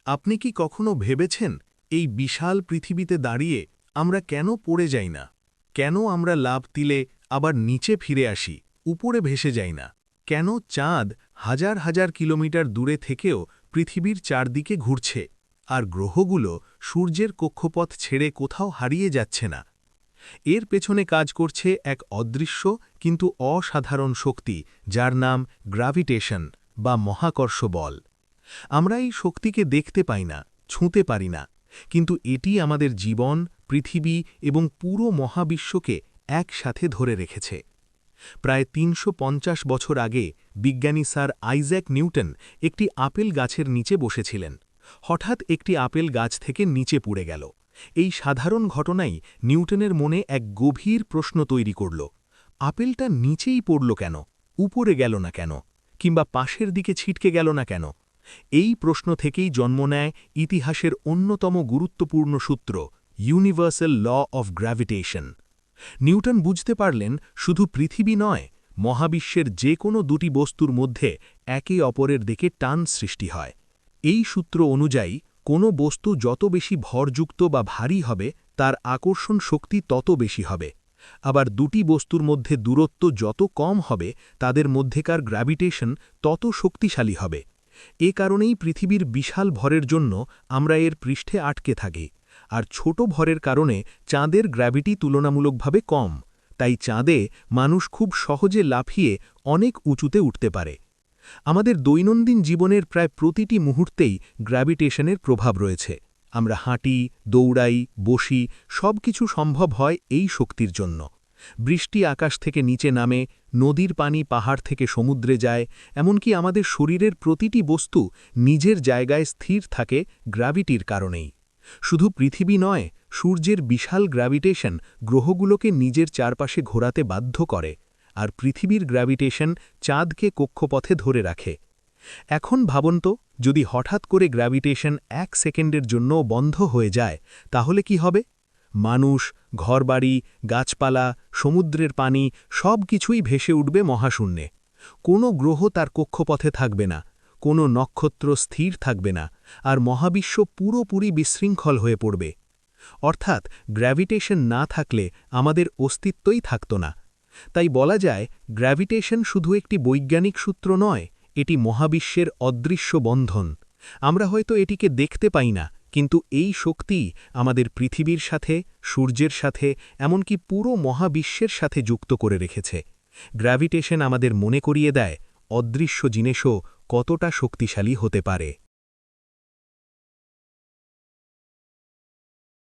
আপনি কি কখনো ভেবেছেন এই বিশাল পৃথিবীতে দাঁড়িয়ে আমরা কেন পড়ে যাই না? কেন আমরা লাফ দিলে আবার নিচে ফিরে আসি, উপরে ভেসে যাই না? কেন চাঁদ হাজার হাজার কিলোমিটার দূরে থেকেও পৃথিবীর চারদিকে ঘুরছে, আর গ্রহগুলো সূর্যের কক্ষপথ ছেড়ে কোথাও হারিয়ে যাচ্ছে না? এর পেছনে কাজ করছে এক অদৃশ্য কিন্তু অসাধারণ শক্তি, যার নাম গ্র্যাভিটেশন বা মহাকর্ষ বল। আমরা এই শক্তিকে দেখতে পাই না, ছুঁতে পারি না, কিন্তু এটি আমাদের জীবন, পৃথিবী এবং পুরো মহাবিশ্বকে একসাথে ধরে রেখেছে। প্রায় ৩৫০ বছর আগে বিজ্ঞানী স্যার আইজ্যাক নিউটন একটি আপেল গাছের নিচে বসেছিলেন। হঠাৎ একটি আপেল গাছ থেকে নিচে পড়ে গেল। এই সাধারণ ঘটনাই নিউটনের মনে এক গভীর প্রশ্ন তৈরি করল। আপেলটা নিচেই পড়ল কেন, উপরে গেল না কেন, কিংবা পাশের দিকে ছিটকে গেল না কেন? এই প্রশ্ন থেকেই জন্ম নেয় ইতিহাসের অন্যতম গুরুত্বপূর্ণ সূত্র, universal law of gravitation. Newton বুঝতে পারলেন, শুধু পৃথিবী নয়, মহাবিশ্বের যে কোনো দুটি বস্তুর মধ্যে একে অপরের দিকে টান সৃষ্টি হয়। এই সূত্র অনুযায়ী কোনো বস্তু যত বেশি ভরযুক্ত বা ভারী হবে, তার আকর্ষণ শক্তি তত বেশি হবে। আবার দুটি বস্তুর মধ্যে দূরত্ব যত কম হবে, তাদের মধ্যেকার গ্র্যাভিটেশন তত শক্তিশালী হবে। এ কারণেই পৃথিবীর বিশাল ভরের জন্য আমরা এর পৃষ্ঠে আটকে থাকি, আর ছোট ভরের কারণে চাঁদের গ্র্যাভিটি তুলনামূলকভাবে কম। তাই চাঁদে মানুষ খুব সহজে লাফিয়ে অনেক উঁচুতে উঠতে পারে। আমাদের দৈনন্দিন জীবনের প্রায় প্রতিটি মুহূর্তেই গ্র্যাভিটেশনের প্রভাব রয়েছে। আমরা হাঁটি, দৌড়াই, বসি, সবকিছু সম্ভব হয় এই শক্তির জন্য। বৃষ্টি আকাশ থেকে নিচে নামে, নদীর পানি পাহাড় থেকে সমুদ্রে যায়, এমনকি আমাদের শরীরের প্রতিটি বস্তু নিজের জায়গায় স্থির থাকে গ্র্যাভিটির কারণেই। শুধু পৃথিবী নয়, সূর্যের বিশাল গ্র্যাভিটেশন গ্রহগুলোকে নিজের চারপাশে ঘোরাতে বাধ্য করে, আর পৃথিবীর গ্র্যাভিটেশন চাঁদকে কক্ষপথে ধরে রাখে। এখন ভাবুন তো, যদি হঠাৎ করে গ্র্যাভিটেশন ১ সেকেন্ডের জন্য বন্ধ হয়ে যায়, তাহলে কি হবে? মানুষ, ঘরবাড়ি, গাছপালা, সমুদ্রের পানি সব কিছুই ভেসে উঠবে মহাশূন্যে। কোনো গ্রহ তার কক্ষপথে থাকবে না, কোনো নক্ষত্র স্থির থাকবে না, আর মহাবিশ্ব পুরোপুরি বিশৃঙ্খল হয়ে পড়বে। অর্থাৎ গ্র্যাভিটেশন না থাকলে আমাদের অস্তিত্বই থাকত না। তাই বলা যায়, গ্র্যাভিটেশন শুধু একটি বৈজ্ঞানিক সূত্র নয়, এটি মহাবিশ্বের অদৃশ্য বন্ধন। আমরা হয়তো এটিকে দেখতে পাই না, কিন্তু এই শক্তি আমাদের পৃথিবীর সাথে, সূর্যের সাথে, এমনকি পুরো মহাবিশ্বের সাথে যুক্ত করে রেখেছে। গ্র্যাভিটেশন আমাদের মনে করিয়ে দেয়, অদৃশ্য জিনিসও কতটা শক্তিশালী হতে পারে।